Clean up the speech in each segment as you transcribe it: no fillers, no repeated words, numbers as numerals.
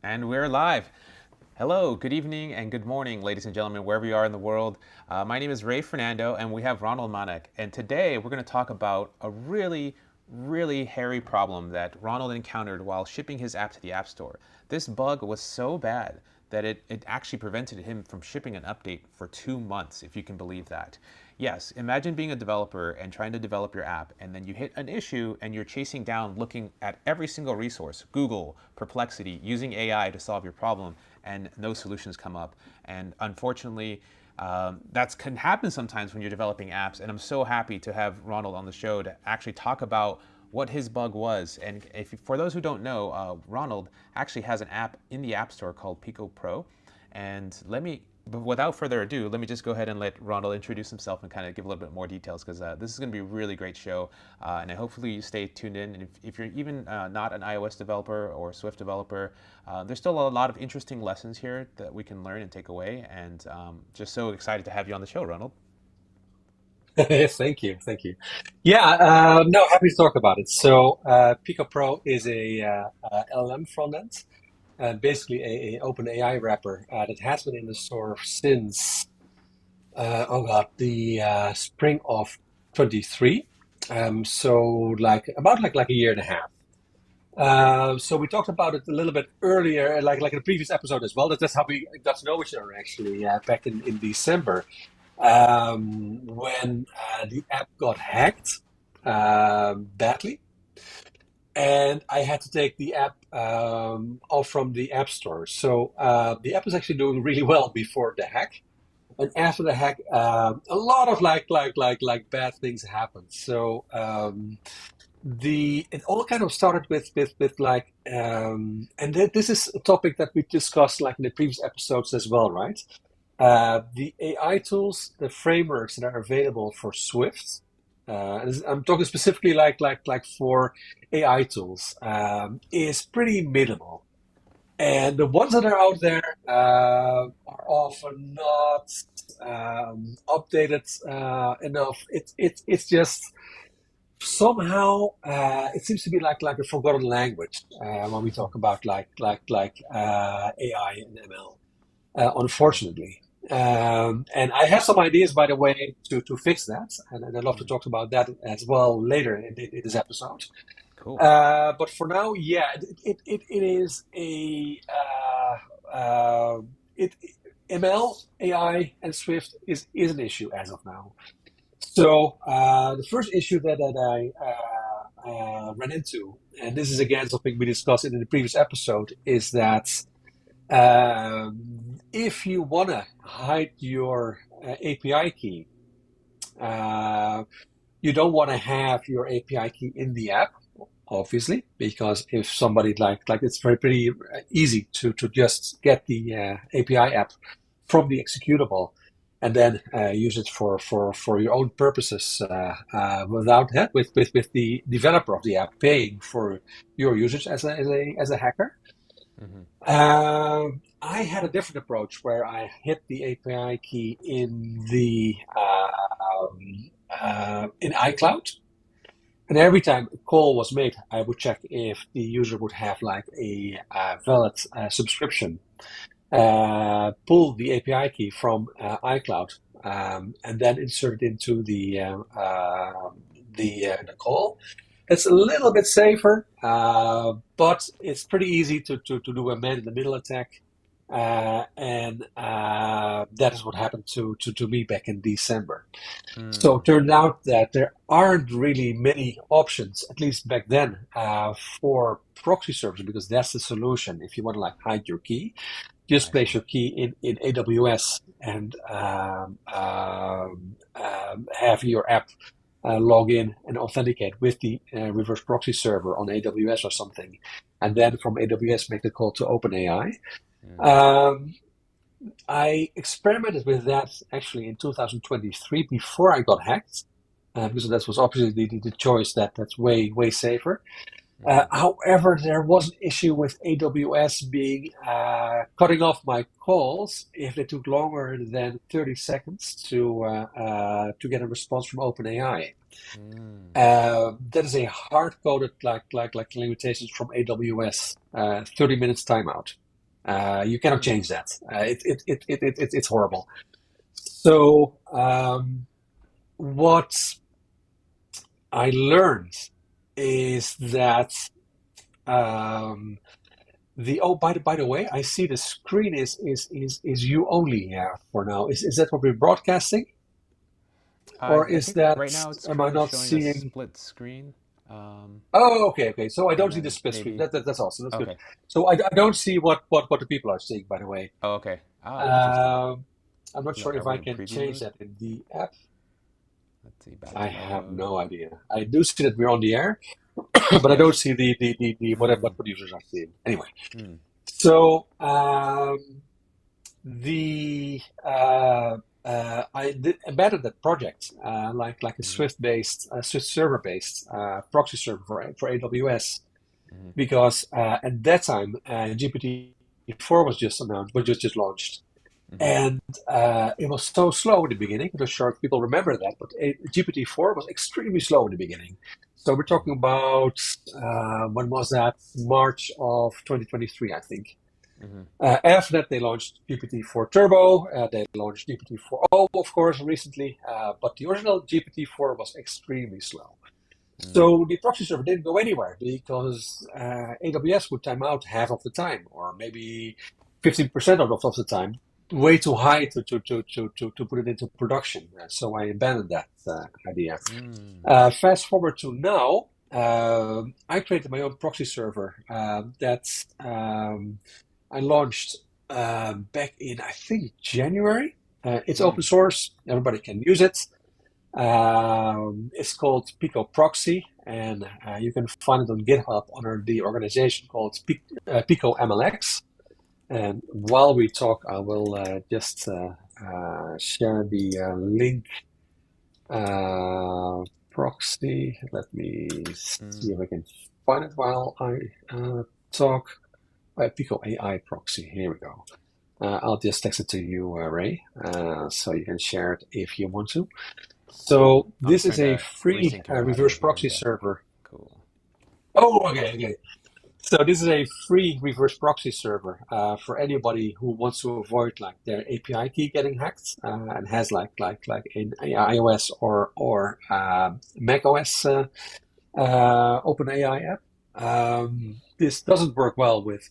And we're live. Hello, good evening, and good morning, ladies and gentlemen, wherever you are in the world. My name is Ray Fernando, and we have Ronald Mannak. And today we're going to talk about a really hairy problem that Ronald encountered while shipping his app to the App Store. This bug was so bad that it actually prevented him from shipping an update for 2 months, if you can believe that. Yes, imagine being a developer and trying to develop your app, and then you hit an issue and you're chasing down looking at every single resource, Google, Perplexity, using AI to solve your problem, and no solutions come up. And unfortunately, that can happen sometimes when you're developing apps. And I'm so happy to have Ronald on the show to actually talk about what his bug was. And if for those who don't know, Ronald actually has an app in the App Store called Pico Pro. And but without further ado, let me just go ahead and let Ronald introduce himself and kind of give a little bit more details because this is going to be a really great show. And hopefully you stay tuned in. And if you're even not an iOS developer or Swift developer, there's still a lot of interesting lessons here that we can learn and take away. And just so excited to have you on the show, Ronald. Thank you. Yeah, no, happy to talk about it. So, Pico Pro is a LLM frontend, basically a open AI wrapper that has been in the store since oh god, the spring of 23. So like a year and a half. So we talked about it a little bit earlier, like in the previous episode as well. That's how we got to know each other actually, back in December when the app got hacked badly, and I had to take the app off from the App Store. So the app was actually doing really well before the hack, and after the hack, a lot of like bad things happened. So the it all kind of started with like, this is a topic that we discussed like in the previous episodes as well, right? The AI tools, the frameworks that are available for Swift. I'm talking specifically like for AI tools, is pretty minimal. And the ones that are out there are often not updated enough. It's just somehow it seems to be like a forgotten language when we talk about AI and ML. Unfortunately. And I have some ideas, by the way, to fix that, and I'd love to Mm, talk about that as well later in this episode. cool. But for now, yeah, it is it ML, AI, and Swift is an issue as of now. So the first issue that I ran into, and this is again something we discussed in the previous episode, is that if you want to hide your API key, uh, you don't want to have your API key in the app, obviously, because if somebody like it's very pretty easy to just get the API app from the executable and then use it for your own purposes without that with the developer of the app paying for your usage as a hacker. Hmm. I had a different approach where I hit the API key in iCloud, and every time a call was made, I would check if the user would have like a valid subscription. Pull the API key from iCloud, and then insert it into the call. It's a little bit safer, but it's pretty easy to do a man-in-the-middle attack. And that is what happened to me back in December. So Mm, it turned out that there aren't really many options, at least back then, for proxy servers, because that's the solution. If you want to like hide your key, just I place see. your key in AWS and have your app log in and authenticate with the reverse proxy server on AWS or something, and then from AWS make the call to OpenAI. Mm, Um, I experimented with that actually in 2023 before I got hacked, because that was obviously the choice that's way safer. hmm. However, there was an issue with AWS being cutting off my calls if they took longer than 30 seconds to get a response from OpenAI. Mm, That is a hard-coded like limitations from AWS, 30 minutes timeout. You cannot Hmm. change that. It's horrible. So what I learned is that um, by the way, I see the screen is you only here for now. Is that what we're broadcasting, or I is think right that now it's am I currently not showing a seeing? split screen. Um, Oh, okay. So I and don't see the then split screen. maybe, That's awesome. That's good. okay. So I don't see what the people are seeing, by the way. Oh, okay. Ah, interesting. Um, I'm not sure Are if we I in can preview change mode? that in the app. Let's see, back I to night have mode. no idea. I do see that we're on the air, but I Yep. don't see the Mm, what users are seeing. Anyway, mm, so the I did embedded that project like a mm, Swift server based proxy server for AWS mm, because at that time GPT-4 was just announced, was just launched. mm, And it was so slow in the beginning. I'm not sure if people remember that, but GPT-4 was extremely slow in the beginning. So we're talking mm, about when was that? March of 2023, I think. mm, After that, they launched GPT-4 Turbo. They launched GPT-4o, of course, recently. But the original GPT-4 was extremely slow. mm, So the proxy server didn't go anywhere because AWS would time out half of the time, or maybe 15% of the time. Way too high to put it into production. So I abandoned that idea. mm, Fast forward to now, I created my own proxy server that I launched back in, I think, January. It's mm, open source, everybody can use it. It's called Pico Proxy, and you can find it on GitHub under the organization called Pico MLX. And while we talk, I will just share the link proxy. Let me see mm. if I can find it while I talk. Pico AI proxy. Here we go. I'll just text it to you, Ray, so you can share it if you want to. Cool. So I'm this is trying a to free resync your audio reverse here, proxy but server. cool. Oh, okay. So this is a free reverse proxy server for anybody who wants to avoid like their API key getting hacked and has like an iOS or Mac OS OpenAI app. This doesn't work well with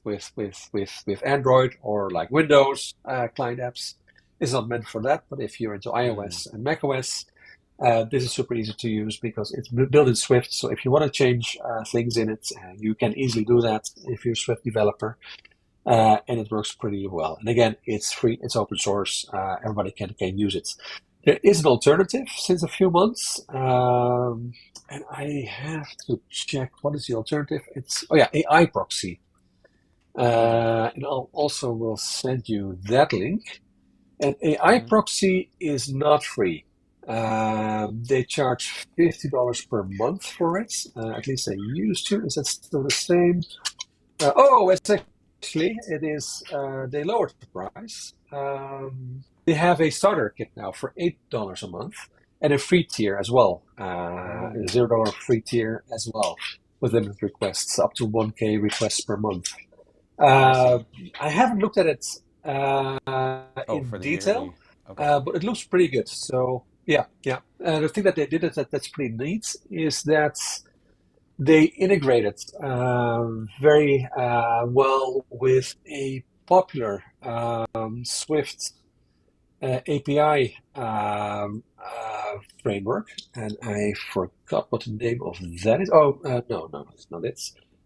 Android or like Windows client apps. It's not meant for that, but if you're into Mm, iOS and macOS, this is super easy to use because it's built in Swift. So if you want to change things in it, you can easily do that if you're a Swift developer, and it works pretty well. And again, it's free, it's open source, everybody can use it. There is an alternative since a few months, and I have to check what is the alternative. It's AI proxy, mm, and I'll also will send you that link. And AI mm, proxy is not free. They charge $50 per month for it. At least they used to. Is that still the same? It's actually it is. They lowered the price. They have a starter kit now for $8 a month and a free tier as well. A mm. $0 free tier as well with limited requests, up to 1K requests per month. I Uh, see. I haven't looked at it Oh, for in the detail, yearly. Okay. but it looks pretty good. So yeah. The thing that they did that's pretty neat is that they integrated very well with a popular Swift API framework, and I forgot what the name of that is. No, it's not it.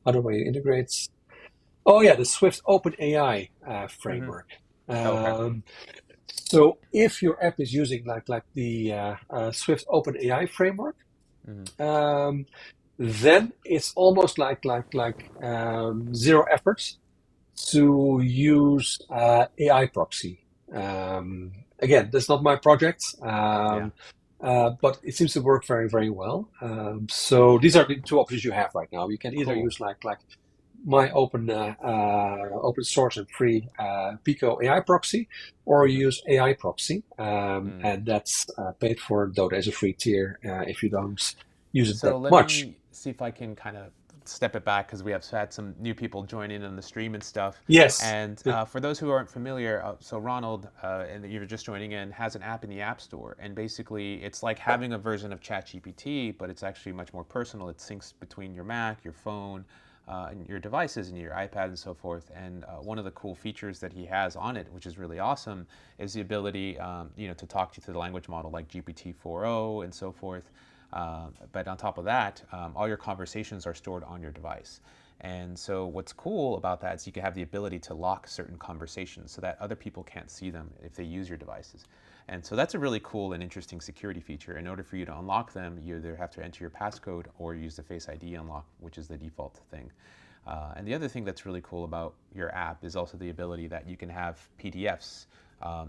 Other way it integrates. Oh yeah, the Swift OpenAI Mm-hmm. framework. Oh, okay. Um, so if your app is using like the Swift OpenAI framework, Mm-hmm. um, then it's almost zero effort to use AI proxy. Again, that's not my project, Yeah. but it seems to work very well. So these are the two options you have right now. You can either Cool. use like my open source and free Pico AI proxy, or Mm-hmm. use AI proxy, Mm. and that's paid for though there's a free tier if you don't use it So that let much. me see if I can kind of step it back because we have had some new people join in on the stream and stuff. Yes. And for those who aren't familiar, so Ronald, and you're just joining in, has an app in the App Store, and basically it's like having a version of ChatGPT, but it's actually much more personal. It syncs between your Mac, your phone, and your devices and your iPad and so forth. And one of the cool features that he has on it, which is really awesome, is the ability, to talk to the language model like GPT-4o and so forth. But on top of that, all your conversations are stored on your device. And so what's cool about that is you can have the ability to lock certain conversations so that other people can't see them if they use your devices. And so that's a really cool and interesting security feature. In order for you to unlock them, you either have to enter your passcode or use the Face ID unlock, which is the default thing. And the other thing that's really cool about your app is also the ability that you can have PDFs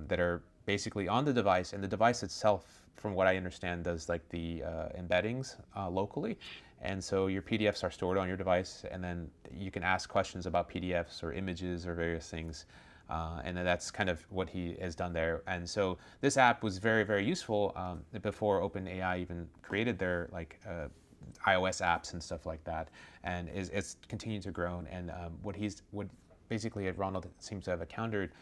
that are basically on the device, and the device itself, from what I understand, does like the embeddings locally. And so your PDFs are stored on your device, and then you can ask questions about PDFs or images or various things. And then that's kind of what he has done there. And so this app was very, very useful before OpenAI even created their iOS apps and stuff like that. And it's continued to grow. And what basically Ronald seems to have encountered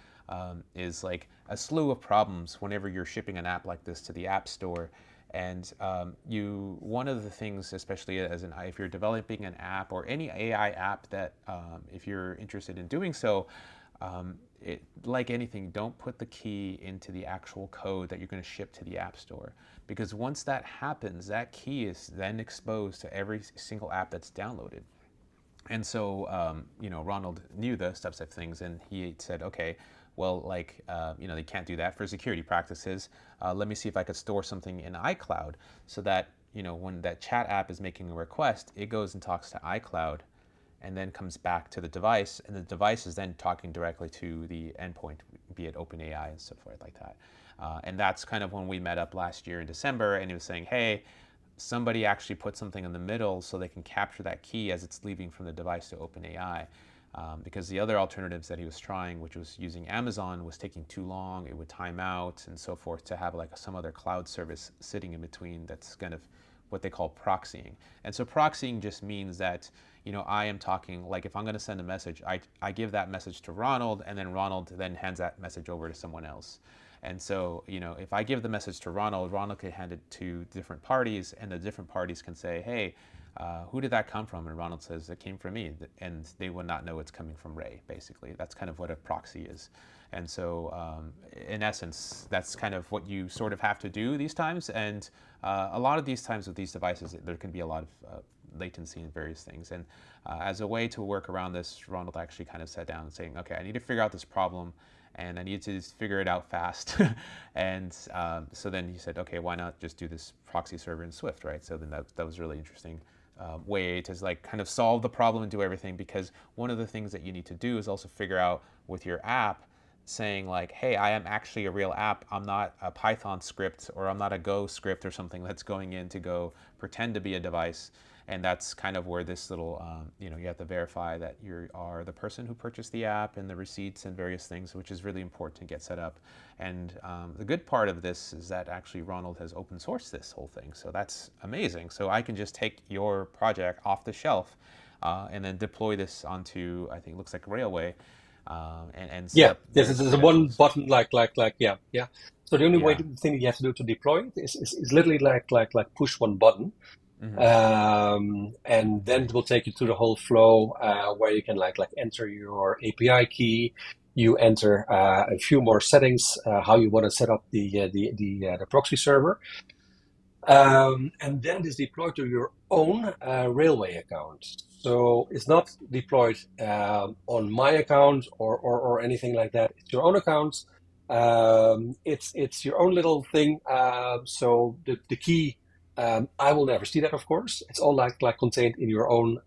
is like a slew of problems whenever you're shipping an app like this to the App Store. And one of the things, especially if you're developing an app or any AI app that, if you're interested in doing so, like anything, don't put the key into the actual code that you're going to ship to the App Store. Because once that happens, that key is then exposed to every single app that's downloaded. And so, Ronald knew the types of things, and he said, okay, well, they can't do that for security practices. Let me see if I could store something in iCloud so that, when that chat app is making a request, it goes and talks to iCloud and then comes back to the device, and the device is then talking directly to the endpoint, be it OpenAI and so forth like that. And that's kind of when we met up last year in December, and he was saying, hey, somebody actually put something in the middle so they can capture that key as it's leaving from the device to OpenAI. Because the other alternatives that he was trying, which was using Amazon, was taking too long. It would time out and so forth to have like some other cloud service sitting in between that's kind of what they call proxying. And so proxying just means that, I am talking, like if I'm going to send a message, I give that message to Ronald, and then Ronald then hands that message over to someone else. And so, if I give the message to Ronald, Ronald can hand it to different parties, and the different parties can say, hey, who did that come from? And Ronald says, it came from me. And they would not know it's coming from Ray, basically. That's kind of what a proxy is. And so, in essence, that's kind of what you sort of have to do these times. And a lot of these times with these devices, there can be a lot of latency and various things. And as a way to work around this, Ronald actually kind of sat down and saying, okay, I need to figure out this problem, and I need to figure it out fast. And so then he said, okay, why not just do this proxy server in Swift, right? So then that was really interesting. Way to like kind of solve the problem and do everything, because one of the things that you need to do is also figure out with your app, saying like, hey, I am actually a real app. I'm not a Python script, or I'm not a Go script or something that's going in to go pretend to be a device. And that's kind of where this little, you have to verify that you are the person who purchased the app, and the receipts and various things, which is really important to get set up. And the good part of this is that actually Ronald has open sourced this whole thing. So that's amazing. So I can just take your project off the shelf and then deploy this onto, I think it looks like Railway, and set Yeah, up this various is the one credentials. button, yeah, yeah. So the only Yeah. thing that you have to do to deploy it is literally like push one button, Hmm. and then it will take you through the whole flow where you can like enter your API key. You enter a few more settings, how you want to set up the proxy server, and then it's deployed to your own Railway account. So it's not deployed on my account or anything like that. It's your own account. It's your own little thing. So the key, I will never see that, of course. It's all like contained in your own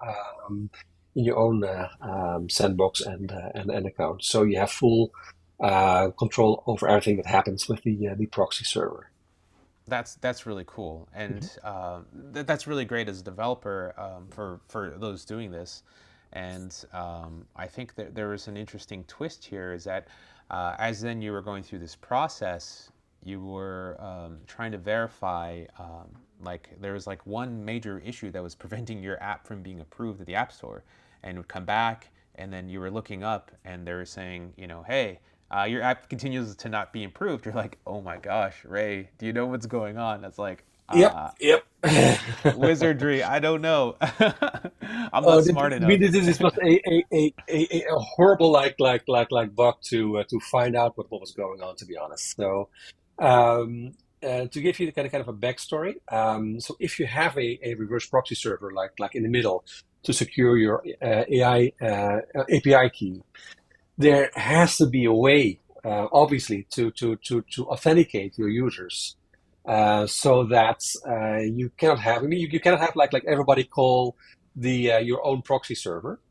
sandbox and account. So you have full control over everything that happens with the proxy server. That's really cool, and Mhm. that's really great as a developer, for those doing this. And I think that there was an interesting twist here, is that as then you were going through this process, you were trying to verify like there was like one major issue that was preventing your app from being approved at the App Store, and it would come back, and then you were looking up, and they were saying, hey, your app continues to not be improved. You're like, oh my gosh, Ray, do you know what's going on? That's like, Yep, yep. wizardry. I don't know. I'm Oh, not smart I mean, enough. this was a horrible bug to find out what was going on, to be honest. So, um, to give you the kind of a backstory, so if you have a reverse proxy server like in the middle to secure your AI API key, there has to be a way, obviously, to authenticate your users, so that you cannot have. I mean, you cannot have like everybody call the your own proxy server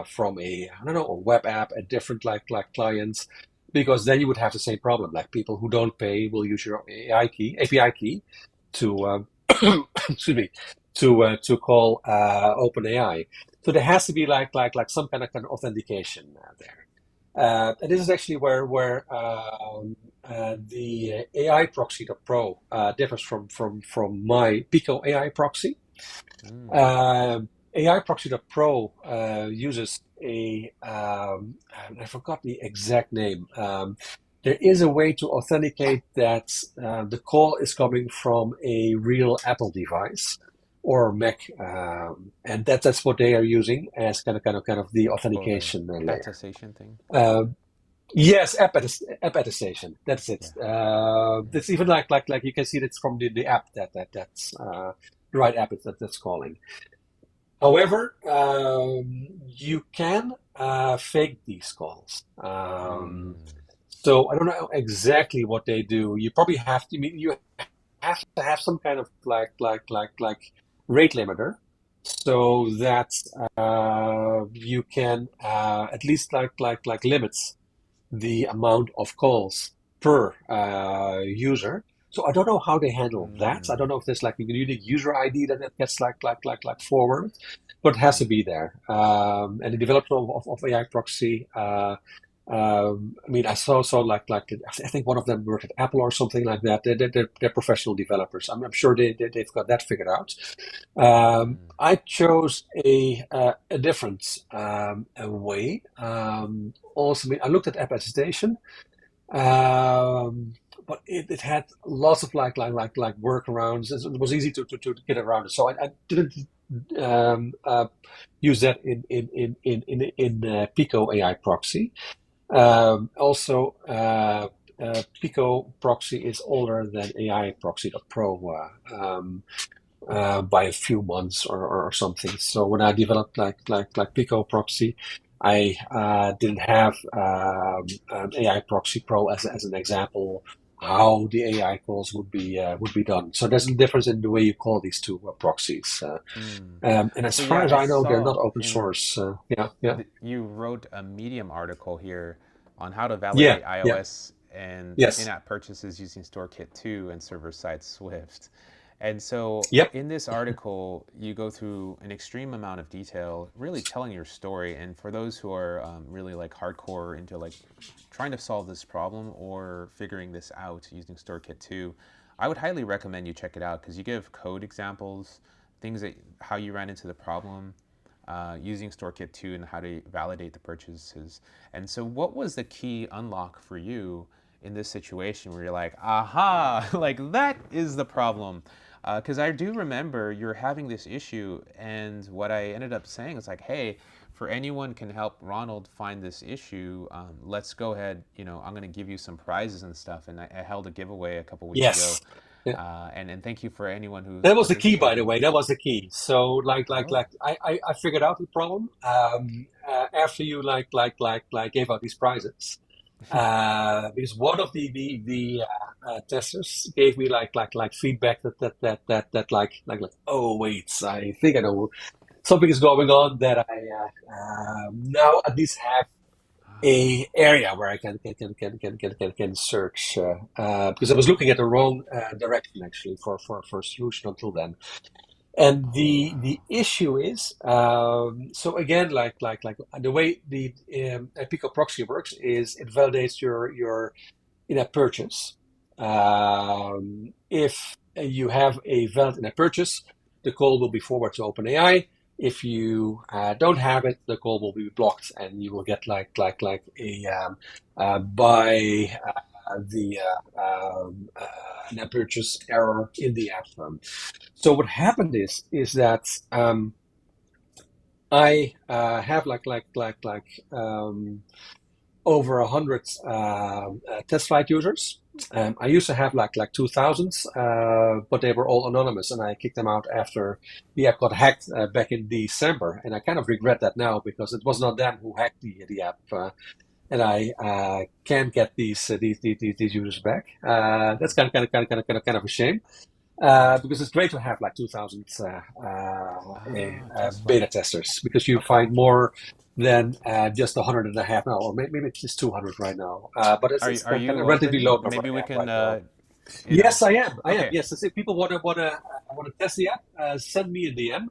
from a, I don't know, a web app, a different like clients, because then you would have the same problem. Like people who don't pay will use your API key to excuse me, to call OpenAI. So there has to be like some kind of authentication there. And this is actually where the AI proxy.pro differs from my Pico AI proxy. Mm, AI proxy.pro uses I forgot the exact name. There is a way to authenticate that the call is coming from a real Apple device or Mac, and that's what they are using as kind of the oh, the authentication layer. attestation thing. Um, Yes, app attestation. That's it. Yeah. That's even like you can see that's from the app that's the right app that's calling. However, you can fake these calls. Mm, So I don't know exactly what they do. You probably have to. I mean, you have to have some kind of like rate limiter, so that you can at least like limits the amount of calls per user. So I don't know how they handle that. I mm, don't know if there's like a unique user ID that gets like forward, but it has to mm. be there. And the development of AI proxy. I mean, I saw like I think one of them worked at Apple or something like that. They're professional developers. I'm sure they've got that figured out. Mm, I chose a different a way. Also, I mean, I looked at app attestation, um, but it had lots of like workarounds. It was easy to get around it. So I didn't um, uh, use that in Pico AI proxy. Also, Pico proxy is older than AI proxy.pro. By a few months or something. So when I developed like Pico proxy, I didn't have AI Proxy Pro as an example how the AI calls would be done. So there's a difference in the way you call these two proxies. mm. And as So far yeah, as I I know, they're not saw open in source. Yeah, yeah, you wrote a Medium article here on how to yeah, validate yeah. iOS and Yes, in-app purchases using StoreKit 2 and server-side Swift. And so yep, in this article, you go through an extreme amount of detail, really telling your story. And for those who are really like hardcore into like trying to solve this problem or figuring this out using StoreKit 2, I would highly recommend you check it out because you give code examples, things that how you ran into the problem, using StoreKit 2 and how to validate the purchases. And so, what was the key unlock for you in this situation where you're like, aha, like that is the problem? Because I do remember you're having this issue, and what I ended up saying is like, hey, for anyone can help Ronald find this issue, let's go ahead. I'm going to give you some prizes and stuff. And I held a giveaway a couple weeks ago. yes. Yeah. And thank you for anyone who's That was the key, by the participated. way. That was the key. So, Oh. I figured out the problem after you gave out these prizes. Because one of the testers gave me like feedback that oh wait, I think I know something is going on that I now at least have a area where I can search because I was looking at the wrong direction actually for a solution until then. And Oh the wow. issue is so again like the way the Pico proxy works is it validates your in-app purchase. If you have a valid in-app purchase, the call will be forwarded to OpenAI. If you don't have it, the call will be blocked, and you will get like a by the in-app purchase error in the app. So what happened is that I have over 100 test flight users. I used to have like 2,000, but they were all anonymous, and I kicked them out after the app got hacked back in December. And I kind of regret that now because it was not them who hacked the app, and I can't get these users back. That's kind of a shame. Because it's great to have like 2,000 Ah, test beta flight. testers because you Okay. find more than just 100 and a half now, or maybe it's just 200 right now. But it's Are kind you of a relatively low open? number Maybe I we have can, right now. you know. Yes, I am. I am. Okay. Yes, if people want to test the app, send me a DM,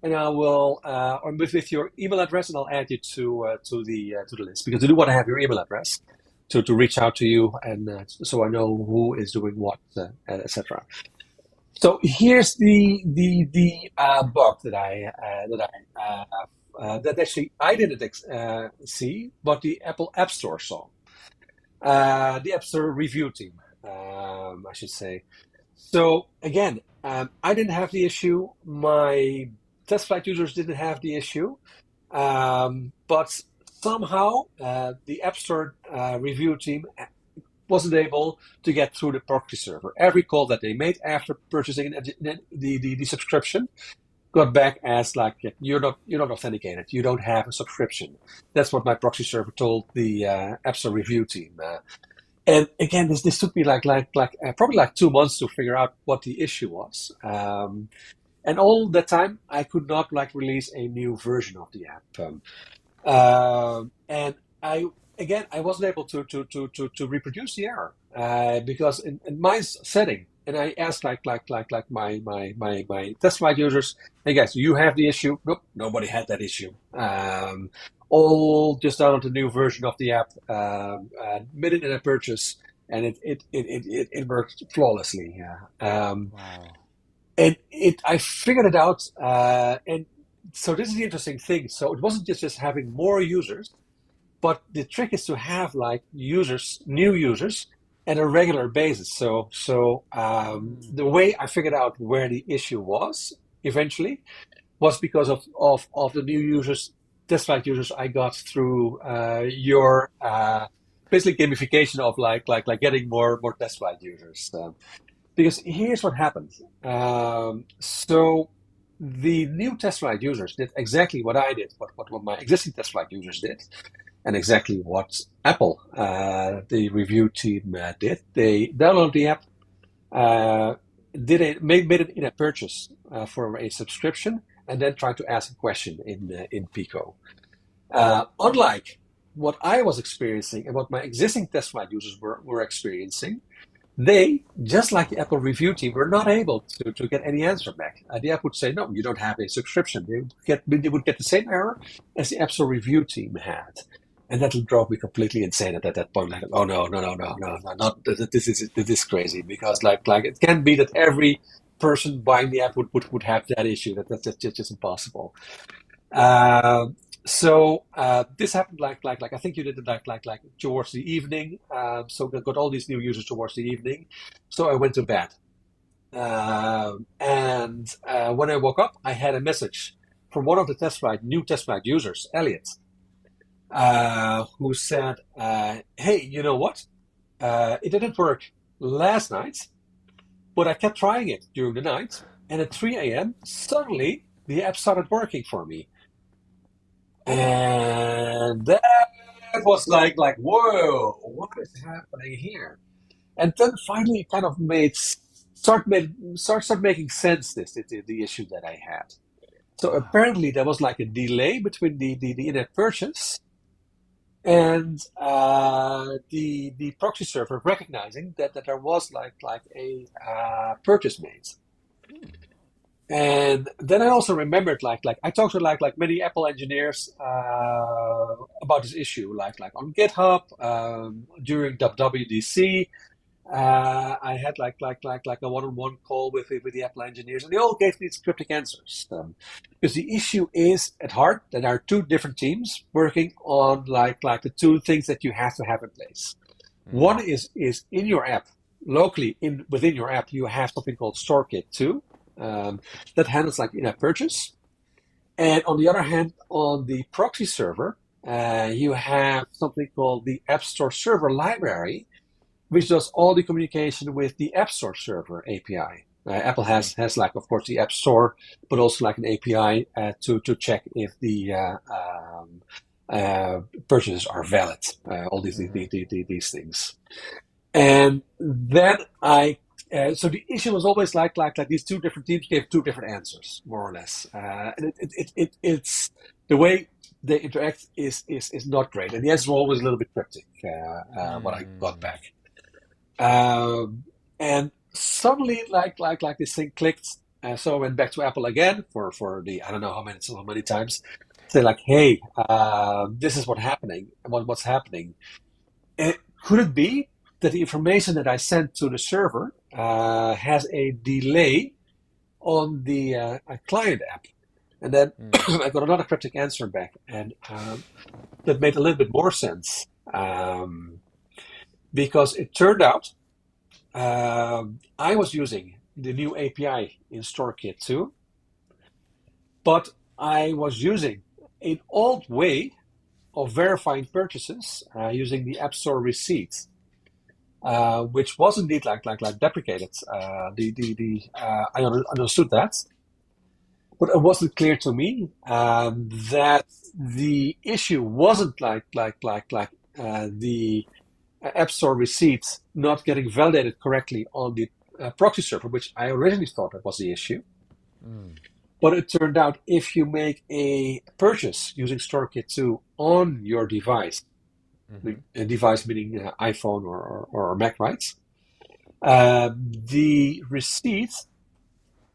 and I will, or with your email address, and I'll add you to the list because I do want to have your email address to reach out to you, and so I know who is doing what, etc. So here's the bug that actually I didn't see, but the Apple App Store saw. The App Store review team, I should say. So again, I didn't have the issue. My test flight users didn't have the issue, but somehow the App Store review team wasn't able to get through the proxy server. Every call that they made after purchasing the subscription got back as like, yeah, you're not authenticated. You don't have a subscription. That's what my proxy server told the App Store review team. And again, this took me probably like 2 months to figure out what the issue was. And all that time, I could not like release a new version of the app. And I wasn't able to reproduce the error because in my setting, and I asked my test flight users, hey guys, do you have the issue? Nope, nobody had that issue. All just downloaded a new version of the app, made it in a purchase, and it worked flawlessly. Wow. And I figured it out, and so this is the interesting thing. So it wasn't just having more users, but the trick is to have like new users, at a regular basis. So Mm. the way I figured out where the issue was eventually was because of the new users, test flight users I got through your basically gamification of like getting more test flight users. Because here's what happened. So the new test flight users did exactly what I did, what my existing test flight users did, and exactly what Apple, the review team, did. They downloaded the app, uh, made it in a purchase for a subscription, and then tried to ask a question in Pico. Unlike what I was experiencing and what my existing test flight users were experiencing, they, just like the Apple review team, were not able to get any answer back. The app would say, no, you don't have a subscription. They would get the same error as the App Store review team had. And that drove me completely insane at that point. Like, oh no, no, no, no, no, no, not this is crazy because like it can't be that every person buying the app would have that issue. That's just impossible. Uh, so this happened like I think you did it like towards the evening. So I got all these new users towards the evening. So I went to bed. And when I woke up, I had a message from one of the new test flight users, Elliot, who said, "Hey, you know what? It didn't work last night, but I kept trying it during the night, and at 3 a.m. suddenly the app started working for me." And that was like, whoa, what is happening here? And then finally, it kind of start making sense. The issue that I had. So Wow. apparently, there was like a delay between the in-app purchase and the proxy server recognizing that there was like a purchase made. And then I also remembered, like I talked to like many Apple engineers about this issue, like on GitHub during WWDC. I had like a one-on-one call with the Apple engineers, and they all gave me these cryptic answers. Because the issue is at heart that there are two different teams working on like the two things that you have to have in place. Mm. One is in your app, locally in within your app, you have something called StoreKit 2 that handles like in-app purchase. And on the other hand, on the proxy server, you have something called the App Store Server Library, which does all the communication with the App Store Server API. Apple Mm. has like, of course, the App Store, but also like an API to check if the purchases are valid. All Mm-hmm. these things. And then so the issue was always like these two different teams gave two different answers, more or less. And it's the way they interact is not great. And the answers were always a little bit cryptic, what I got Mm. back. And suddenly, like this thing clicked. So I went back to Apple again for the I don't know how many times. Say like, hey, this is what's happening. Could it be that the information that I sent to the server has a delay on the client app? And then Mm. I got another cryptic answer back, and that made a little bit more sense because it turned out I was using the new API in StoreKit 2, but I was using an old way of verifying purchases using the App Store receipt, which was indeed like deprecated. I understood that, but it wasn't clear to me that the issue wasn't the App Store receipts not getting validated correctly on the proxy server, which I originally thought that was the issue. Mm. But it turned out if you make a purchase using StoreKit 2 on your device, Mm-hmm. a device meaning iPhone or Mac, right? The receipt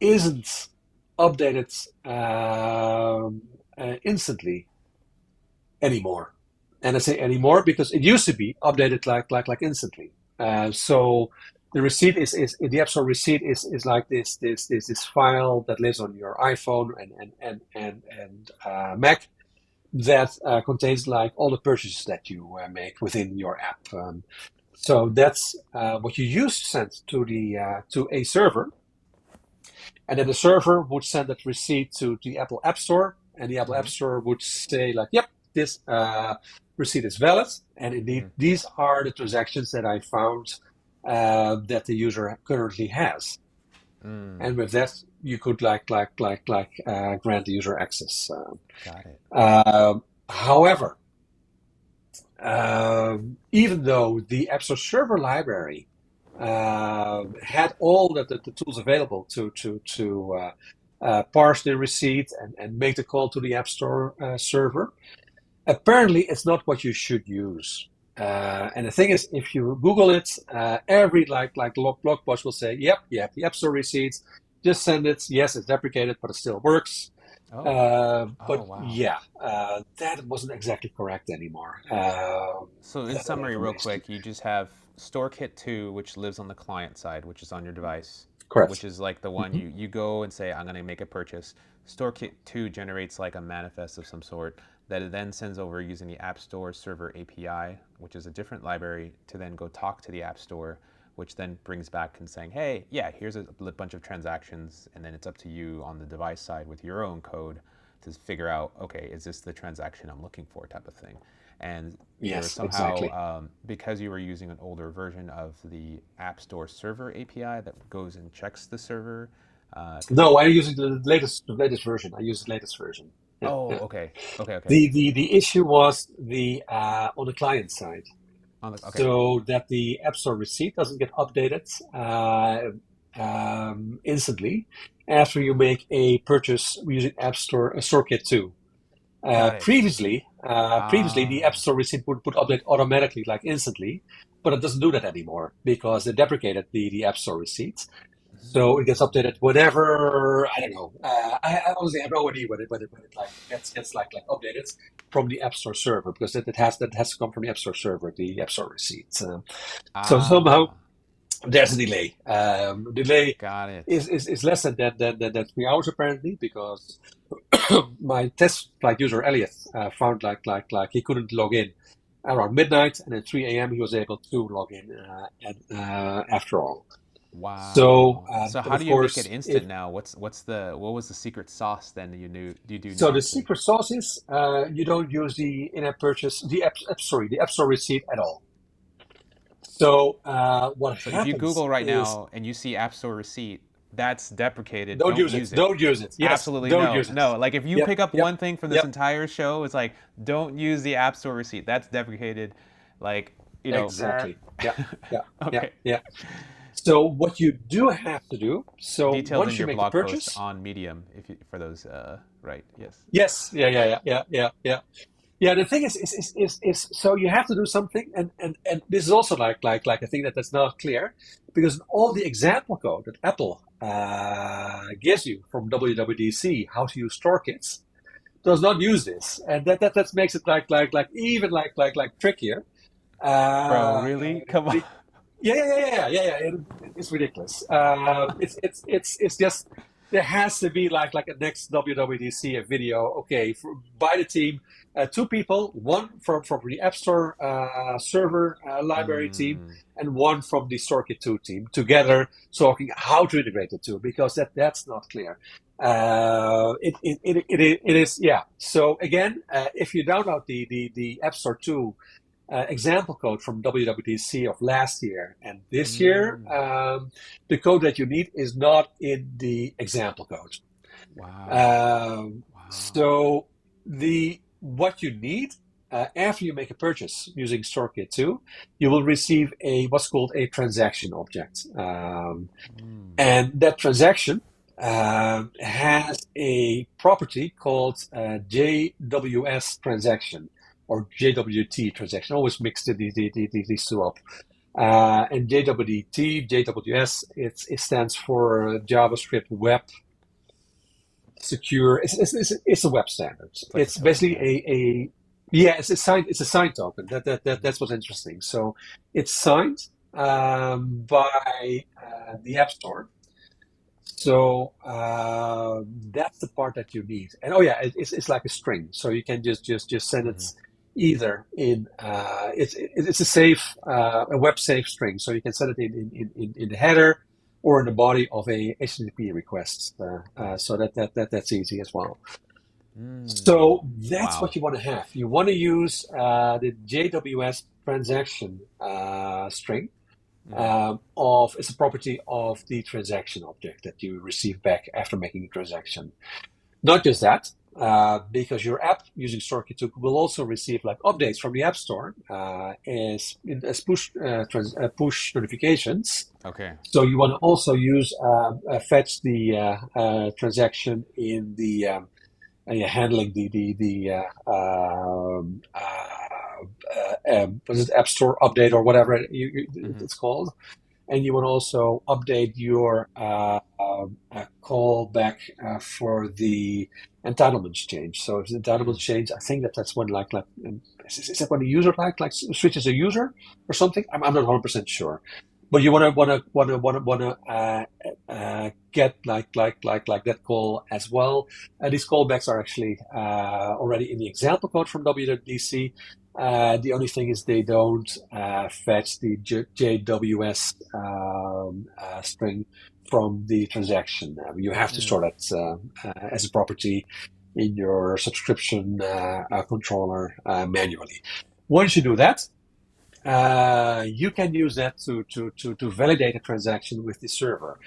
isn't updated instantly anymore. And I say anymore because it used to be updated like instantly. So the receipt is the App Store receipt is like this file that lives on your iPhone and Mac that contains like all the purchases that you make within your app. So that's what you used to send to a server, and then the server would send that receipt to the Apple App Store, and the Apple App Mm-hmm. Store would say like, "Yep, this receipt is valid," and indeed Mm. these are the transactions that I found that the user currently has, Mm. and with that you could grant the user access. Got it. However, even though the App Store server library had all the tools available to parse the receipt and make the call to the App Store server, apparently it's not what you should use. And the thing is, if you Google it, every blog post will say, "Yep, you have the App Store receipts. Just send it. Yes, it's deprecated, but it still works." Oh. Oh, But wow. yeah, that wasn't exactly correct anymore. So in That summary, real information. quick, you just have StoreKit 2, which lives on the client side, which is on your device, which Correct. is like the one Hmm. you go and say, I'm going to make a purchase. StoreKit 2 generates like a manifest of some sort that it then sends over using the App Store Server API, which is a different library, to then go talk to the App Store, which then brings back and saying, hey, yeah, here's a bunch of transactions. And then it's up to you on the device side with your own code to figure out, okay, is this the transaction I'm looking for type of thing. And there was Yes, somehow, exactly. because you were using an older version of the App Store Server API that goes and checks the server, because No, I'm using the latest version. I use the latest version. Yeah, oh, yeah. okay, okay, okay, The issue was the on the client side, okay, so that the App Store receipt doesn't get updated instantly after you make a purchase using App Store StoreKit 2. got it. Previously, the App Ah, Store receipt would update automatically, like instantly, but it doesn't do that anymore because they deprecated the App Store receipt. So it gets mm, updated whenever, I don't know. I honestly have no idea when it like gets like updated from the App Store server because that has to come from the App Store server, the App Store receipts. So somehow ah. there's a delay. Delay Got it. is less than 3 hours apparently, because my test flight user Elliot found like he couldn't log in around midnight, and at 3 a.m. he was able to log in after all. So, Wow. So but how of do you make it course, if instant now? What was the secret sauce then that you do so, now the to? secret sauce is you don't use the in-app purchase, the App Store receipt at all. So what So if you happens Google right is now and you see App Store receipt, that's deprecated. don't Don't use it. use it. Don't use it. Yes, Absolutely don't no. use it. No. Like if you Yep, pick up yep, one thing from this yep. entire show, it's like don't use the App Store receipt. That's deprecated. Like, you know, Exactly. Yeah, yeah, yeah, okay. yeah. So what you do have to do, so Detailed in once you your make the blog post purchase, on Medium if you, for those right. Yes. yes, yeah, yeah, yeah, yeah, yeah, yeah. Yeah, the thing is so you have to do something, and this is also like a thing that's not clear, because all the example code that Apple gives you from WWDC, how to use store kits, does not use this, and that makes it like even like trickier. Bro, Uh, really? Come on. the, yeah, yeah, yeah, yeah, yeah, yeah. It's ridiculous. It's just there has to be like a next WWDC a video. Okay, by the team, two people, one from the App Store server library team, Mm, and one from the StoreKit 2 team, together talking how to integrate the two, because that's not clear. It is, yeah. So again, if you download the App Store 2 example code from WWDC of last year and this year, mm. the code that you need is not in the example code. Wow. Um, Wow. so the what you need after you make a purchase using StoreKit 2, you will receive a what's called a transaction object, Mm, and that transaction has a property called JWS transaction or JWT transaction. Always mixed these two up. And JWT, JWS, it stands for JavaScript Web Secure. It's a web standard. it's like a It's token, basically right? a yeah. It's a signed token. That's what's interesting. So it's signed by the App Store. So that's the part that you need. And oh yeah, it's like a string, so you can just send it Hmm. either in it's a safe a web safe string, so you can send it in the header or in the body of a HTTP request. So that's easy as well. Mm. So that's Wow. what you want to have. You want to use the JWS transaction string Hmm. of it's a property of the transaction object that you receive back after making a transaction. Not just that, because your app using StoreKit2 will also receive like updates from the App Store as push notifications. Okay. So you want to also use fetch the transaction in the you're handling what is it, App Store update or whatever Hmm. it's called, and you would also update your callback for the entitlements change. So if the entitlements Hmm. change, I think that's when is that when the user like switches a user or something? I'm not 100% sure. But you wanna get like that call as well. These callbacks are actually already in the example code from WWDC. The only thing is they don't fetch the JWS string from the transaction. You have to store Mm. that as a property in your subscription controller manually. Once you do that, you can use that to validate a transaction with the server.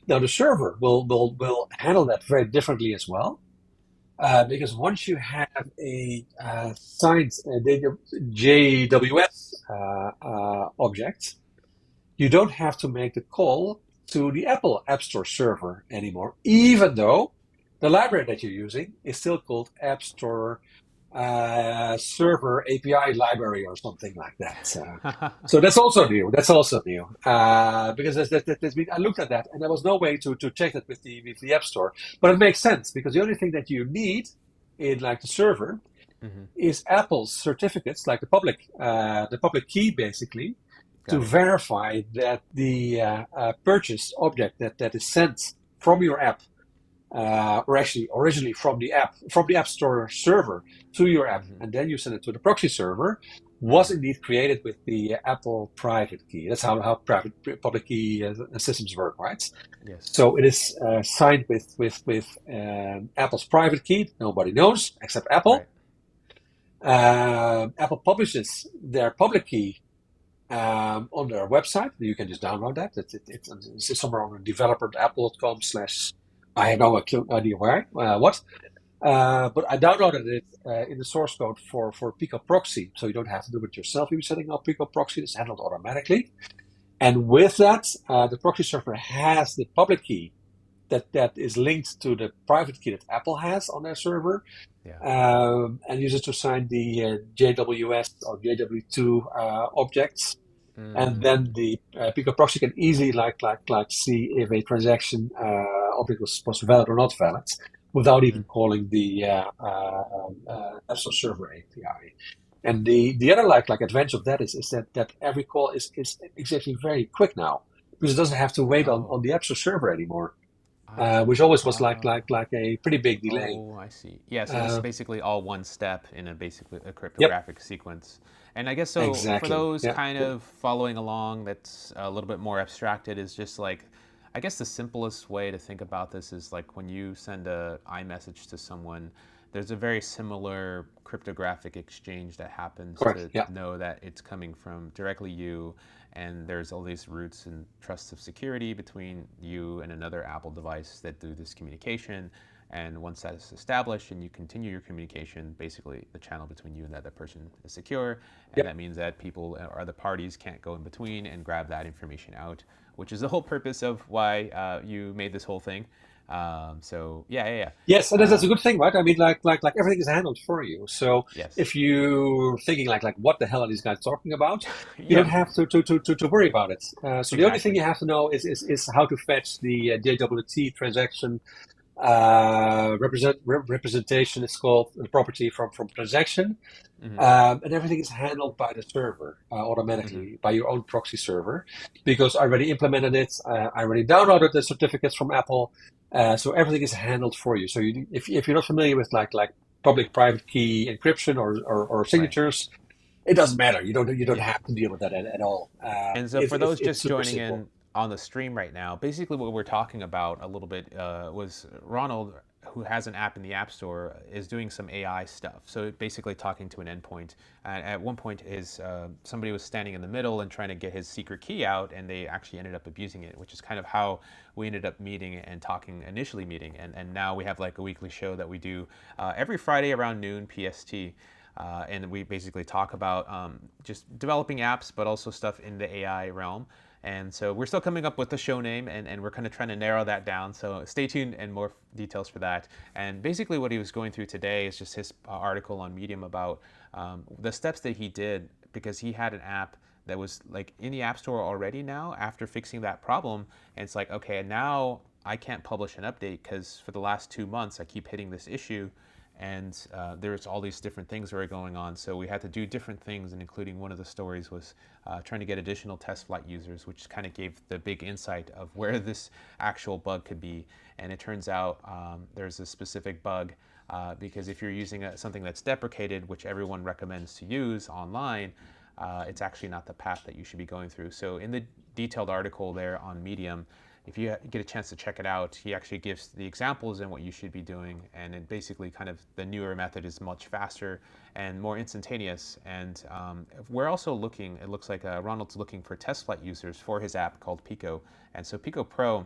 Now, the server will handle that very differently as well. Because once you have a signed JWS object, you don't have to make the call to the Apple App Store server anymore, even though the library that you're using is still called App Store Server API Library or something like that. So that's also new. That's also new because there's been, I looked at that and there was no way to check that with the App Store, but it makes sense because the only thing that you need in like the server Hmm. is Apple's certificates, like the public key basically, to Got it. verify that the purchase object that is sent from your app, or actually originally from the App Store server to your app, Hmm. and then you send it to the proxy server, was Hmm. indeed created with the Apple private key. That's how private public key systems work, right? Yes. So it is signed with Apple's private key. Nobody knows except Right. Apple. Apple publishes their public key on their website. You can just download that. It's somewhere on developer.apple.com slash. I have no idea where, what. But I downloaded it in the source code for Pico Proxy, so you don't have to do it yourself. You're setting up Pico Proxy; it's handled automatically. And with that, the proxy server has the public key that is linked to the private key that Apple has on their server, Yeah. and uses to sign the JWS or JW2 objects. And Mm. then the Pico proxy can easily see if a transaction object was valid or not valid without even Mm. calling the App Store server API. And the other advantage of that is that every call is exactly very quick now because it doesn't have to wait Oh. on the App Store server anymore, which Ah. always was a pretty big delay. Oh, I see. Yeah, so this is Uh, basically all one step in a basically a yep, cryptographic sequence. And I guess so for exactly. those Yeah, kind yeah. of following along that's a little bit more abstracted is just like I guess the simplest way to think about this is like when you send a iMessage to someone, there's a very similar cryptographic exchange that happens Correct. to Yeah, know that it's coming from directly you, and there's all these roots and trusts of security between you and another Apple device that do this communication. And once that is established and you continue your communication, basically the channel between you and the other person is secure. And yep. that means that people or other parties can't go in between and grab that information out, which is the whole purpose of why you made this whole thing. So, yeah, yeah, Yes, and that's yeah. a good thing, right? I mean, like everything is handled for you. So Yes. if you're thinking what the hell are these guys talking about? You don't Yeah, have to worry about it. So the only thing exactly. you have to know is how to fetch the JWT transaction representation. It's called the property from transaction, Hmm. and everything is handled by the server Hmm. automatically by your own proxy server because I already implemented it. I already downloaded the certificates from Apple, so everything is handled for you. So if you're not familiar with public-private key encryption or Right. signatures, it doesn't matter. You don't Yeah. have to deal with that at all. And so, It's for it's those it's just super joining simple. in on the stream right now, basically what we're talking about a little bit was Ronald, who has an app in the App Store, is doing some AI stuff. So, basically talking to an endpoint. And at one point, somebody was standing in the middle and trying to get his secret key out, and they actually ended up abusing it, which is kind of how we ended up meeting and talking, initially meeting. And now we have like a weekly show that we do every Friday around noon PST. And we basically talk about just developing apps, but also stuff in the AI realm. And so we're still coming up with the show name, and we're kind of trying to narrow that down. So stay tuned and more details for that. And basically, what he was going through today is just his article on Medium about the steps that he did because he had an app that was like in the App Store already now after fixing that problem. And it's like, okay, now I can't publish an update because for the last 2 months I keep hitting this issue, and there's all these different things that were going on. So we had to do different things, and including one of the stories was trying to get additional test flight users, which kind of gave the big insight of where this actual bug could be. And it turns out there's a specific bug because if you're using something that's deprecated, which everyone recommends to use online, it's actually not the path that you should be going through. So in the detailed article there on Medium, if you get a chance to check it out, he actually gives the examples and what you should be doing. And it basically kind of the newer method is much faster and more instantaneous. And we're also looking, it looks like Ronald's looking for test flight users for his app called Pico. And so Pico Pro,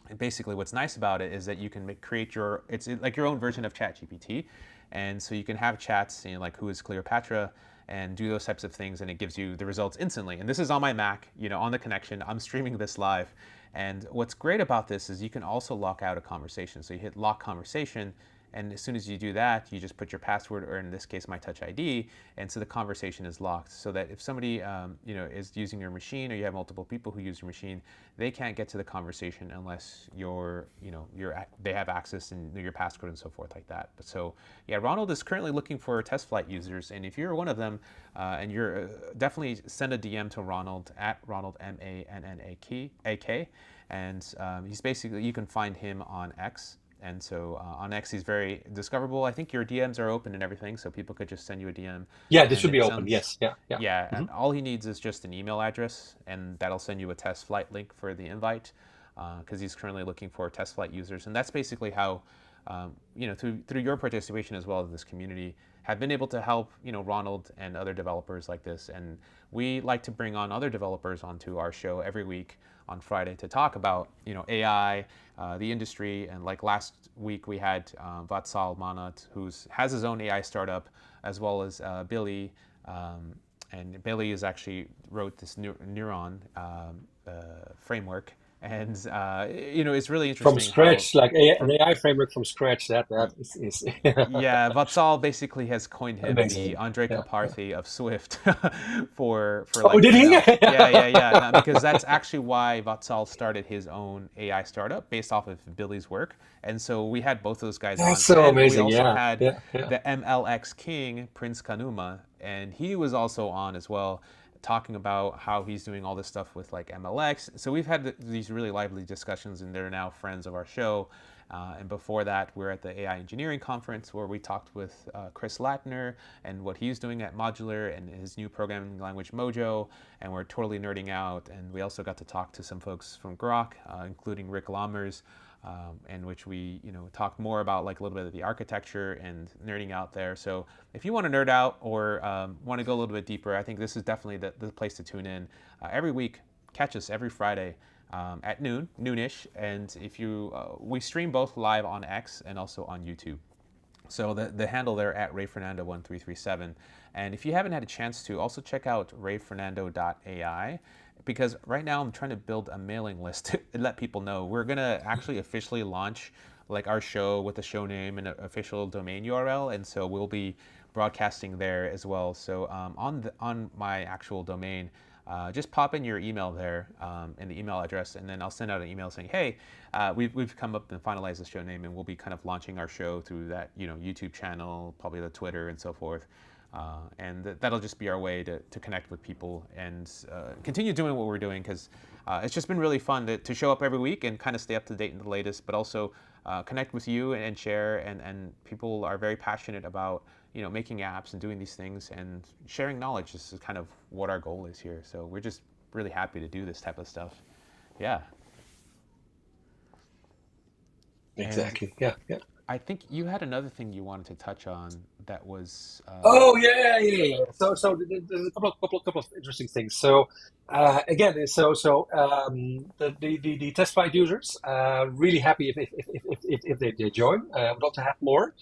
and basically what's nice about it is that you can create it's like your own version of ChatGPT. And so you can have chats, like who is Cleopatra, and do those types of things, and it gives you the results instantly. And this is on my Mac, on the connection. I'm streaming this live. And what's great about this is you can also lock out a conversation. So you hit lock conversation, And as soon as you do that, you just put your password, or in this case, my Touch ID, and so the conversation is locked. So that if somebody is using your machine, or you have multiple people who use your machine, they can't get to the conversation unless they have access and know your passcode and so forth like that. But so yeah, Ronald is currently looking for test flight users, and if you're one of them, and you're definitely send a DM to Ronald at Ronald Mannak, and he's basically, you can find him on X. And so on X, he's very discoverable. I think your DMs are open and everything, so people could just send you a DM. Yeah, this And should be it open. sounds, Yes. Yeah. Yeah. yeah, Hmm. and all he needs is just an email address, and that'll send you a test flight link for the invite, because he's currently looking for test flight users. And that's basically how, through your participation as well in this community, have been able to help, Ronald and other developers like this. And we like to bring on other developers onto our show every week on Friday to talk about, AI, the industry. And like last week, we had Vatsal Manat, who has his own AI startup, as well as Billy. And Billy is actually wrote this Neuron framework. And, it's really From interesting how, scratch, like an from, AI framework from scratch. That is yeah, Vatsal basically has coined him the amazing. Andre Yeah. Kaparthi of Swift for Oh, like did he? ML. Yeah, yeah, yeah. No, because that's actually why Vatsal started his own AI startup based off of Billy's work. And so we had both those guys That's on, so and we amazing. also Yeah. had Yeah. Yeah. the MLX king, Prince Kanuma, and he was also on as well, talking about how he's doing all this stuff with like MLX. So we've had these really lively discussions, and they're now friends of our show. And before that, we're at the AI Engineering Conference, where we talked with Chris Latner and what he's doing at Modular and his new programming language Mojo, and we're totally nerding out. And we also got to talk to some folks from Grok, including Rick Lammers, in which we talked more about like a little bit of the architecture and nerding out there. So if you want to nerd out, or want to go a little bit deeper, I think this is definitely the place to tune in. Every week, catch us every Friday at noonish. And if we stream both live on X and also on YouTube. So the handle there at RayFernando1337. And if you haven't had a chance to, also check out rayfernando.ai, because right now I'm trying to build a mailing list to let people know. We're going to actually officially launch like our show with the show name and an official domain URL. And so we'll be broadcasting there as well. So on my actual domain, just pop in your email there, and the email address, and then I'll send out an email saying, hey, we've come up and finalized the show name, and we'll be kind of launching our show through that YouTube channel, probably the Twitter and so forth. And that'll just be our way to connect with people and continue doing what we're doing, because it's just been really fun to show up every week and kind of stay up to date in the latest, but also connect with you and share. And people are very passionate about making apps and doing these things and sharing knowledge. This is kind of what our goal is here. So we're just really happy to do this type of stuff. Yeah. And Exactly. Yeah. Yeah. I think you had another thing you wanted to touch on that was Oh yeah, yeah, yeah. There's a couple of interesting things. So again, the test flight users really happy if they join. Would love to have more,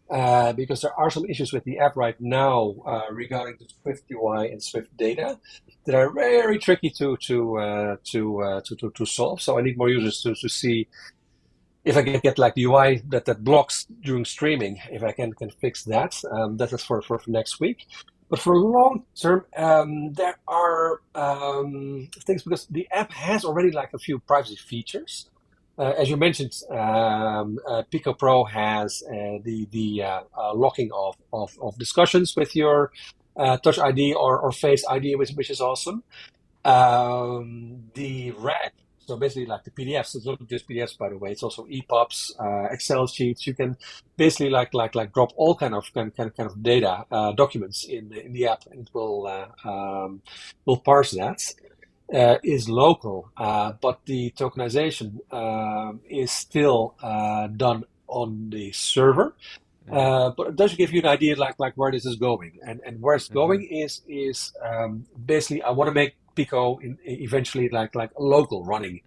because there are some issues with the app right now regarding the Swift UI and Swift data that are very tricky to solve. So I need more users to see if I can get like the UI that blocks during streaming, if I can fix that. That is for next week. But for long term, there are things, because the app has already like a few privacy features. As you mentioned, Pico Pro has the locking of discussions with your Touch ID or Face ID, which is awesome. The RAG, so basically like the PDFs. It's not just PDFs, by the way. It's also EPUBs, Excel sheets. You can basically like drop all kind of data documents in the app, and it will parse that. Is local, but the tokenization is still done on the server. mhm, But it does give you an idea like where this is going, and where it's mhm, going is basically I want to make Pico eventually like a local running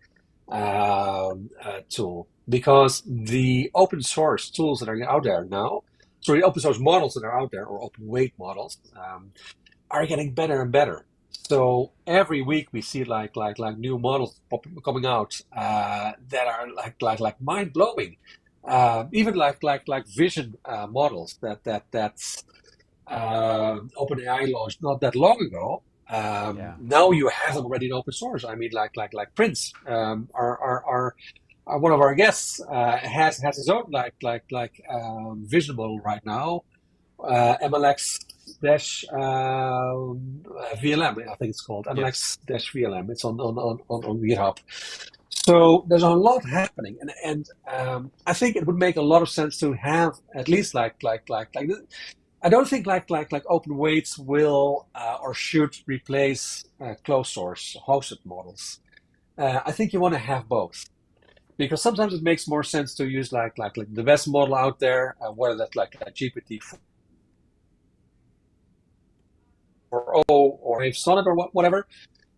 tool, because the open source tools that are out there now, sorry, open source models that are out there, or open weight models, are getting better and better. So every week we see like new models coming out that are like mind blowing. even like vision models that's OpenAI launched not that long ago. Yeah. Now you have them already in open source. I mean, like Prince, one of our guests has his own vision model right now, MLX dash VLM, I think it's called Yes. MLX dash VLM. It's on GitHub. So there's a lot happening, and I think it would make a lot of sense to have at least like. I don't think like open weights will or should replace closed source hosted models. I think you want to have both because sometimes it makes more sense to use like the best model out there, whether that's like GPT 4o or Wave Sonnet or whatever.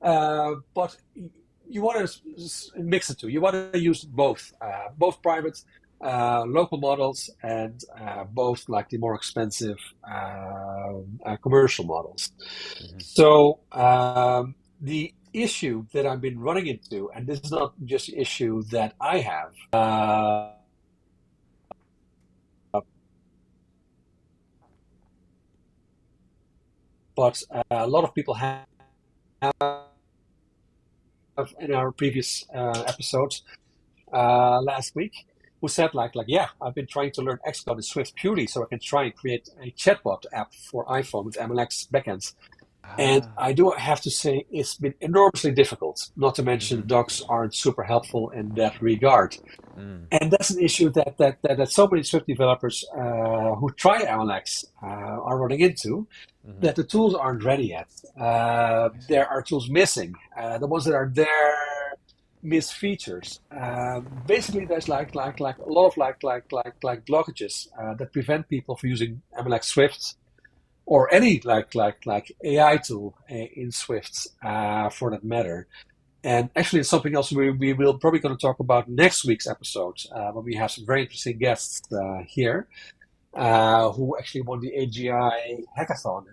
But you want to mix the two. You want to use both private local models and both like the more expensive commercial models. Hmm. So the issue that I've been running into, and this is not just the issue that I have, but a lot of people have in our previous episodes last week, who said yeah, I've been trying to learn Xcode and Swift purely so I can try and create a chatbot app for iPhone with MLX backends. And Ah. I do have to say it's been enormously difficult, not to mention the Hmm. docs aren't super helpful in that regard. Mm. And that's an issue that so many Swift developers who try MLX are running into, Hmm. that the tools aren't ready yet. I see. There are tools missing. The ones that are there miss features. Basically, there's like a lot of like blockages that prevent people from using MLX Swift or any like AI tool in Swift for that matter. And actually, it's something else we will probably going to talk about next week's episode when we have some very interesting guests here who actually won the AGI hackathon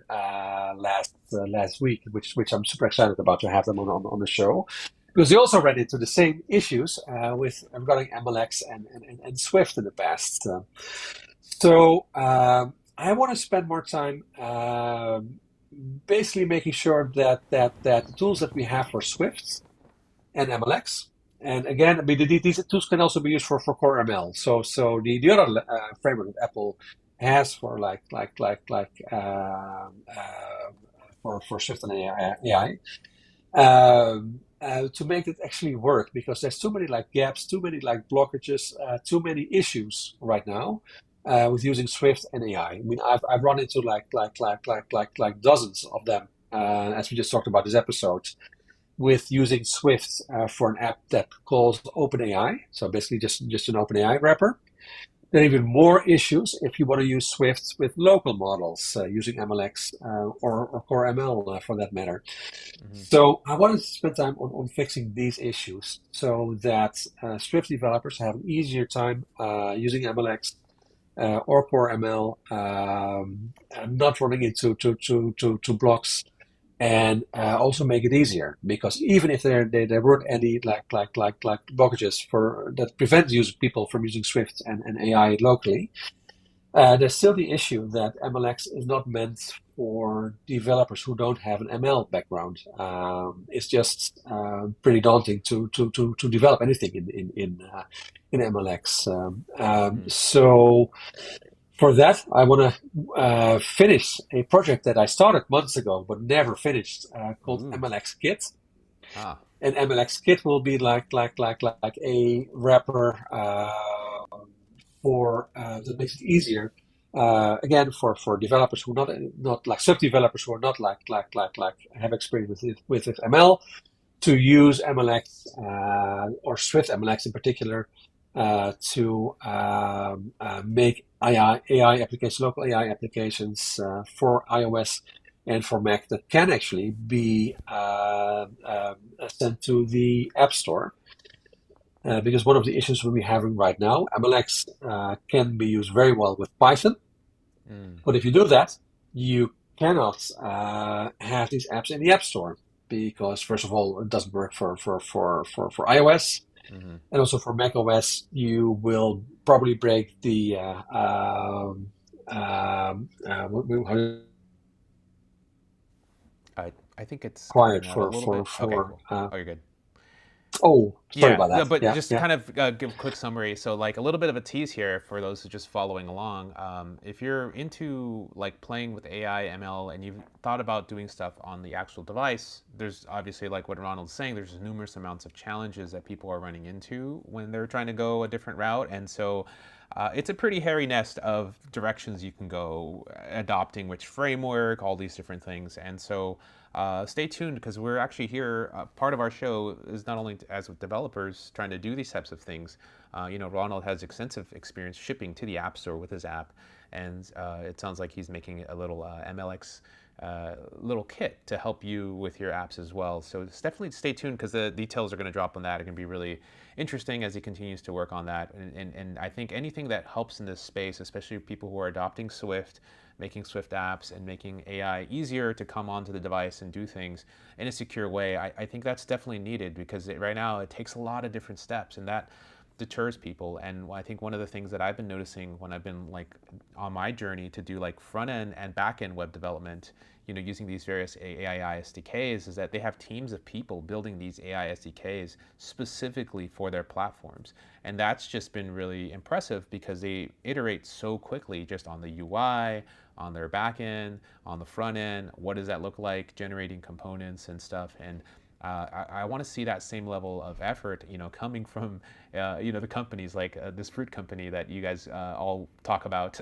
last week, which I'm super excited about to have them on the show. Because they also ran into the same issues with regarding MLX and Swift in the past. So I want to spend more time basically making sure that the tools that we have for Swift and MLX. And again, I mean, these tools can also be used for core ML. So the other framework that Apple has for for Swift and AI to make it actually work because there's too many like gaps, too many like blockages, too many issues right now with using Swift and AI. I mean, I've run into like dozens of them as we just talked about this episode with using Swift for an app that calls OpenAI. So basically just an OpenAI wrapper. There are even more issues if you want to use Swift with local models using MLX or Core ML for that matter. Hmm. So I wanted to spend time on fixing these issues so that Swift developers have an easier time using MLX or Core ML, and not running into to blocks and also make it easier because even if there weren't any like blockages for that prevent people from using Swift and AI locally, there's still the issue that MLX is not meant for developers who don't have an ML background. It's just pretty daunting to develop anything in MLX. Hmm. So for that, I want to finish a project that I started months ago but never finished, called Ooh. MLX Kit. Ah. And MLX Kit will be like a wrapper for that makes it easier. Again, for developers who not like sub developers who are not like have experience with ML to use MLX or Swift MLX in particular to make AI applications, local AI applications for iOS and for Mac that can actually be sent to the App Store. Because one of the issues we're having right now, MLX can be used very well with Python, Mm. but if you do that, you cannot have these apps in the App Store because, first of all, it doesn't work for iOS. Hmm. And also for macOS, you will probably break the how I think it's quiet cutting out a little bit. Okay, for cool. Oh, you're good. oh, sorry Yeah, about no, that. but Yeah, just to yeah. kind of give a quick summary. So, like a little bit of a tease here for those who are just following along. If you're into like playing with AI, ML, and you've thought about doing stuff on the actual device, there's obviously like what Ronald's saying. There's numerous amounts of challenges that people are running into when they're trying to go a different route, and so it's a pretty hairy nest of directions you can go, adopting which framework, all these different things. And so stay tuned because we're actually here. Part of our show is not only as with developers trying to do these types of things. Ronald has extensive experience shipping to the App Store with his app, and it sounds like he's making a little MLX little kit to help you with your apps as well. So it's definitely stay tuned because the details are going to drop on that. It can be really interesting as he continues to work on that. And I think anything that helps in this space, especially people who are adopting Swift, making Swift apps, and making AI easier to come onto the device and do things in a secure way, I think that's definitely needed because right now it takes a lot of different steps, and that deters people. And I think one of the things that I've been noticing when I've been like on my journey to do like front end and back end web development, using these various AI SDKs, is that they have teams of people building these AI SDKs specifically for their platforms. And that's just been really impressive because they iterate so quickly just on the UI, on their back end, on the front end. What does that look like? Generating components and stuff. And I want to see that same level of effort, coming from, the companies like this fruit company that you guys all talk about,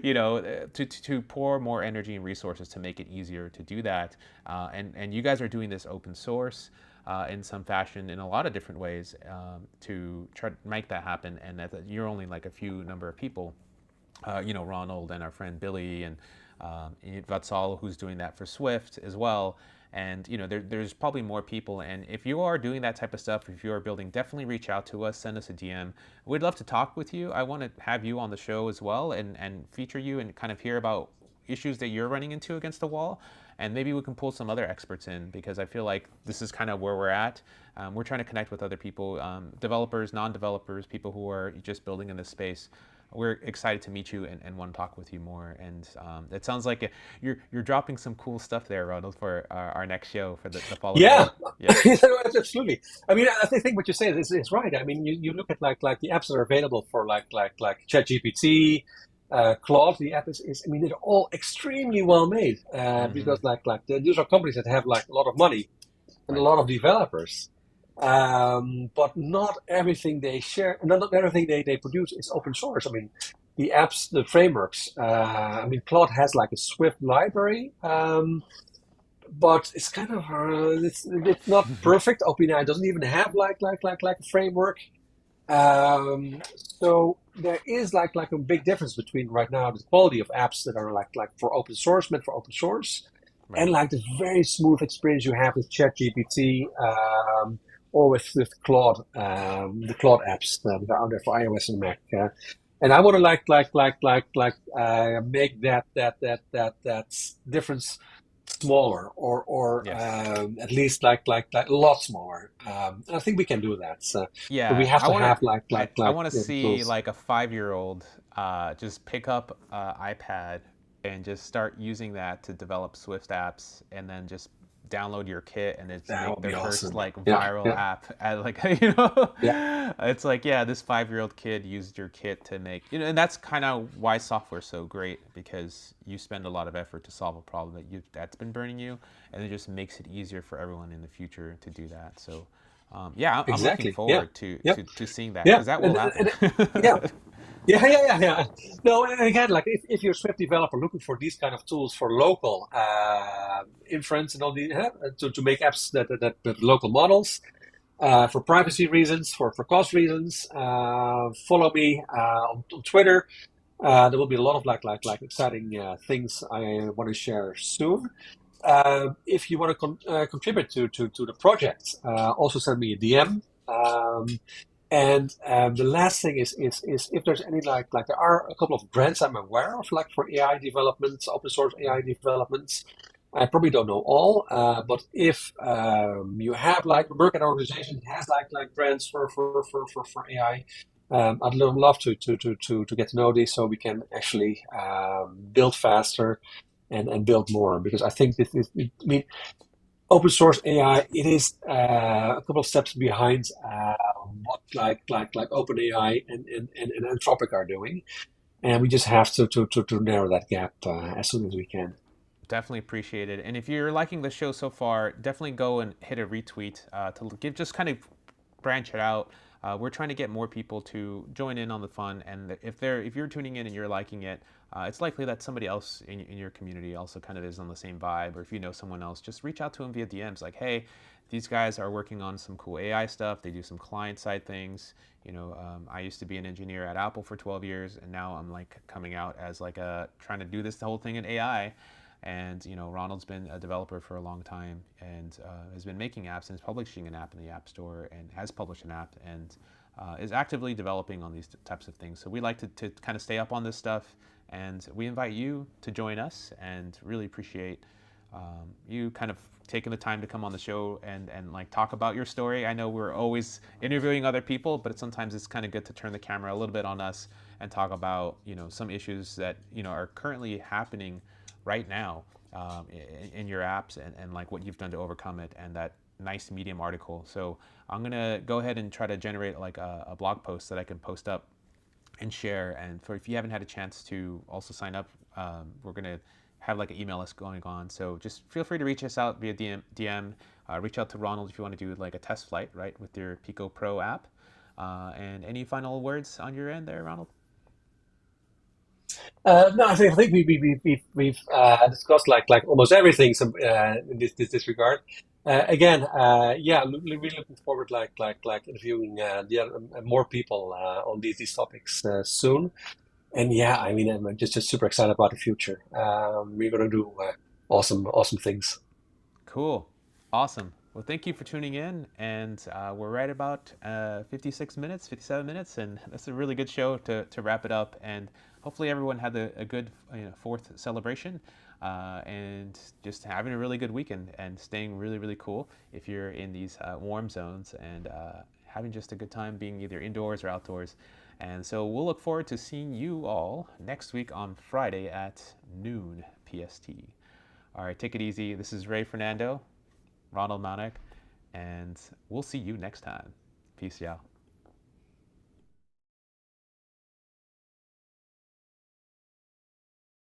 to pour more energy and resources to make it easier to do that. And you guys are doing this open source in some fashion in a lot of different ways to try to make that happen. And that you're only like a few number of people, Ronald and our friend Billy and Vatsal, who's doing that for Swift as well. And there's probably more people. And if you are doing that type of stuff, if you are building, definitely reach out to us, send us a DM. We'd love to talk with you. I want to have you on the show as well and feature you and kind of hear about issues that you're running into against the wall. And maybe we can pull some other experts in because I feel like this is kind of where we're at. We're trying to connect with other people, developers, non-developers, people who are just building in this space. We're excited to meet you and want to talk with you more. And it sounds like you're dropping some cool stuff there, Ronald, for our next show for the following Yeah, week. Yeah. absolutely. I mean, I think what you say is right. I mean, you look at like the apps that are available for like ChatGPT, Claude. The app is I mean, they're all extremely well made Mm-hmm. because these are companies that have like a lot of money and a Right. lot of developers. But not everything they share, not everything they produce is open source. I mean, the apps, the frameworks. I mean, Claude has like a Swift library. But it's kind of it's not perfect. OpenAI doesn't even have like a framework. So there is like a big difference between right now the quality of apps that are like for open source, meant for open source, and Right. like the very smooth experience you have with ChatGPT or with Claude, the Claude apps that are out there for iOS and Mac. And I want to make that difference smaller or Yes. at least like a lot smaller. I think we can do that. But we Yeah. have I to want have to. I want to the see tools. like a 5-year-old just pick up iPad and just start using that to develop Swift apps, and then just download your kit and it's That make would be their first awesome. like Yeah, viral yeah, app at like yeah. it's like, yeah, this 5-year-old kid used your kit to make, and that's kind of why software's so great, because you spend a lot of effort to solve a problem that's been burning you, and it just makes it easier for everyone in the future to do that. So yeah, I'm looking Exactly. Yeah, forward to yeah, seeing that yeah. because that will happen. Yeah. Yeah. No, and again, like if you're a Swift developer looking for these kind of tools for local inference and all the to make apps that local models for privacy reasons, for cost reasons, follow me on Twitter. There will be a lot of like exciting things I want to share soon. If you want to contribute to the project, also send me a DM. And the last thing is if there's any like there are a couple of brands I'm aware of like for AI developments, open source AI developments. I probably don't know all, but if you have like work at an organization that has like grants for AI, I'd love to get to know this so we can actually build faster and build more because I think this is, I mean, open source AI, it is a couple of steps behind what like OpenAI and Anthropic are doing, and we just have to narrow that gap as soon as we can. Definitely appreciate it. And if you're liking the show so far, definitely go and hit a retweet to give just kind of branch it out. We're trying to get more people to join in on the fun, and if you're tuning in and you're liking it, it's likely that somebody else in your community also kind of is on the same vibe. Or if you know someone else, just reach out to them via DMs. Like, hey, these guys are working on some cool AI stuff. They do some client side things. I used to be an engineer at Apple for 12 years, and now I'm like coming out as like a trying to do this the whole thing in AI. And Ronald's been a developer for a long time and has been making apps and is publishing an app in the App Store and has published an app and is actively developing on these types of things. So we like to kind of stay up on this stuff, and we invite you to join us and really appreciate you kind of taking the time to come on the show and like talk about your story. I know we're always interviewing other people, but sometimes it's kind of good to turn the camera a little bit on us and talk about some issues that are currently happening right now in your apps and like what you've done to overcome it and that nice Medium article. So I'm gonna go ahead and try to generate like a blog post that I can post up and share. And for if you haven't had a chance to also sign up, we're gonna have like an email list going on. So just feel free to reach us out via DM. Reach out to Ronald if you want to do like a test flight, right, with your Pico Pro app. And any final words on your end there, Ronald? No, I think we've discussed like almost everything in this regard. Again, yeah, really looking forward like interviewing more people on these topics soon. And yeah, I mean, I'm just super excited about the future. We're gonna do awesome things. Cool. Awesome. Well, thank you for tuning in. And we're right about 56 minutes, 57 minutes. And that's a really good show to wrap it up. And hopefully everyone had a good fourth celebration and just having a really good weekend and staying really, really cool if you're in these warm zones and having just a good time being either indoors or outdoors. And so we'll look forward to seeing you all next week on Friday at noon PST. All right, take it easy. This is Ray Fernando, Ronald Mannak, and we'll see you next time. Peace, y'all.